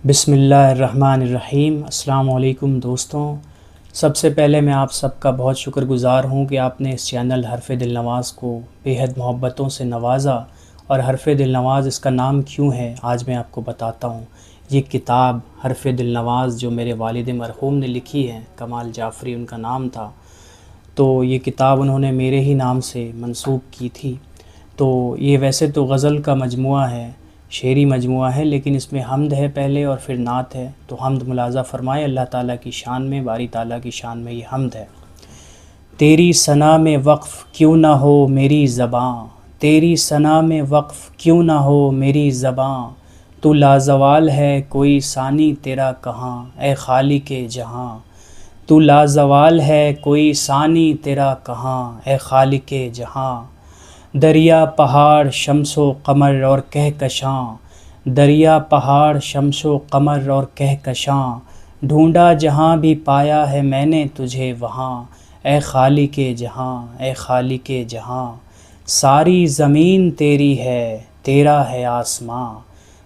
بسم اللہ الرحمن الرحیم۔ السلام علیکم دوستوں، سب سے پہلے میں آپ سب کا بہت شکر گزار ہوں کہ آپ نے اس چینل حرف دل نواز کو بے حد محبتوں سے نوازا۔ اور حرف دل نواز اس کا نام کیوں ہے آج میں آپ کو بتاتا ہوں۔ یہ کتاب حرف دل نواز جو میرے والد مرحوم نے لکھی ہے، کمال جعفری ان کا نام تھا، تو یہ کتاب انہوں نے میرے ہی نام سے منسوب کی تھی۔ تو یہ ویسے تو غزل کا مجموعہ ہے، شعری مجموعہ ہے، لیکن اس میں حمد ہے پہلے اور پھر نعت ہے۔ تو حمد ملاحظہ فرمائے اللہ تعالیٰ کی شان میں، باری تعالیٰ کی شان میں یہ حمد ہے۔ تیری ثنا میں وقف کیوں نہ ہو میری زباں، تیری ثنا میں وقف کیوں نہ ہو میری زباں، تو لازوال ہے کوئی ثانی تیرا کہاں، اے خالق جہاں، تو لازوال ہے کوئی ثانی تیرا کہاں، اے خالق جہاں۔ دریا پہاڑ شمس و قمر اور کہکشاں، دریا پہاڑ شمس و قمر اور کہکشاں، ڈھونڈا جہاں بھی پایا ہے میں نے تجھے وہاں، اے خالق جہاں، اے خالق جہاں۔ ساری زمین تیری ہے تیرا ہے آسماں،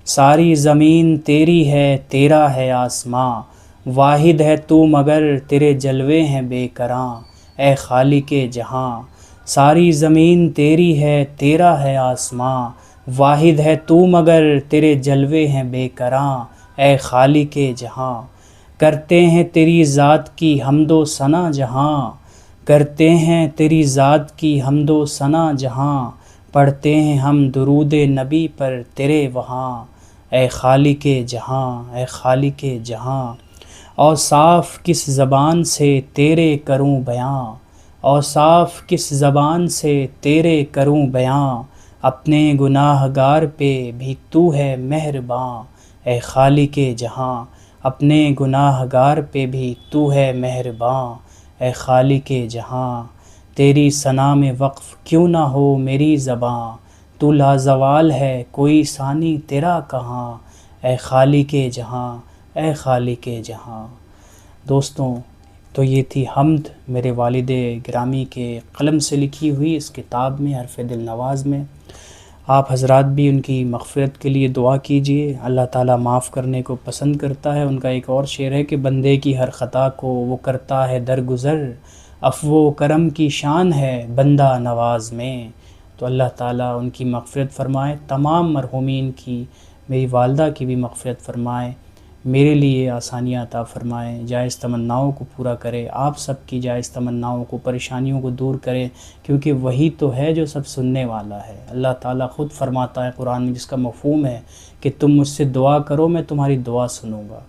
ساری زمین تیری ہے تیرا ہے آسماں، واحد ہے تو مگر تیرے جلوے ہیں بے کراں، اے خالق جہاں۔ ساری زمین تیری ہے تیرا ہے آسماں، واحد ہے تو مگر تیرے جلوے ہیں بے کراں، اے خالق جہاں۔ کرتے ہیں تیری ذات کی حمد و ثنا جہاں، کرتے ہیں تیری ذات کی حمد و ثنا جہاں، پڑھتے ہیں ہم درود نبی پر تیرے وہاں، اے خالق جہاں، اے خالق جہاں۔ اوصاف کس زبان سے تیرے کروں بیاں، اوصاف کس زبان سے تیرے کروں بیاں، اپنے گناہ گار پہ بھی تو ہے مہرباں، اے خالق جہاں، اپنے گناہ گار پہ بھی تو ہے مہرباں، اے خالق جہاں۔ تیری ثنا میں وقف کیوں نہ ہو میری زباں، تو لازوال ہے کوئی ثانی تیرا کہاں، اے خالق جہاں، اے خالق جہاں۔ دوستوں، تو یہ تھی حمد میرے والد گرامی کے قلم سے لکھی ہوئی اس کتاب میں، حرف دل نواز میں۔ آپ حضرات بھی ان کی مغفرت کے لیے دعا کیجئے، اللہ تعالیٰ معاف کرنے کو پسند کرتا ہے۔ ان کا ایک اور شعر ہے کہ بندے کی ہر خطا کو وہ کرتا ہے درگزر، عفو و کرم کی شان ہے بندہ نواز میں۔ تو اللہ تعالیٰ ان کی مغفرت فرمائے، تمام مرحومین کی، میری والدہ کی بھی مغفرت فرمائے، میرے لیے آسانیاں عطا فرمائے، جائز تمناؤں کو پورا کرے، آپ سب کی جائز تمناؤں کو، پریشانیوں کو دور کرے، کیونکہ وہی تو ہے جو سب سننے والا ہے۔ اللہ تعالیٰ خود فرماتا ہے قرآن میں، جس کا مفہوم ہے کہ تم مجھ سے دعا کرو میں تمہاری دعا سنوں گا۔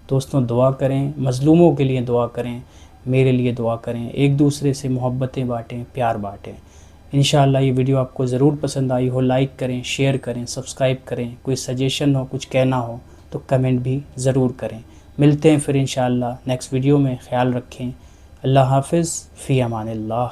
دوستوں، دعا کریں، مظلوموں کے لیے دعا کریں، میرے لیے دعا کریں، ایک دوسرے سے محبتیں بانٹیں، پیار بانٹیں۔ انشاءاللہ یہ ویڈیو آپ کو ضرور پسند آئی ہو، لائک کریں، شیئر کریں، سبسکرائب کریں، کوئی سجیشن ہو، کچھ کہنا ہو تو کمنٹ بھی ضرور کریں۔ ملتے ہیں پھر انشاءاللہ نیکسٹ ویڈیو میں، خیال رکھیں۔ اللہ حافظ، فی امان اللہ۔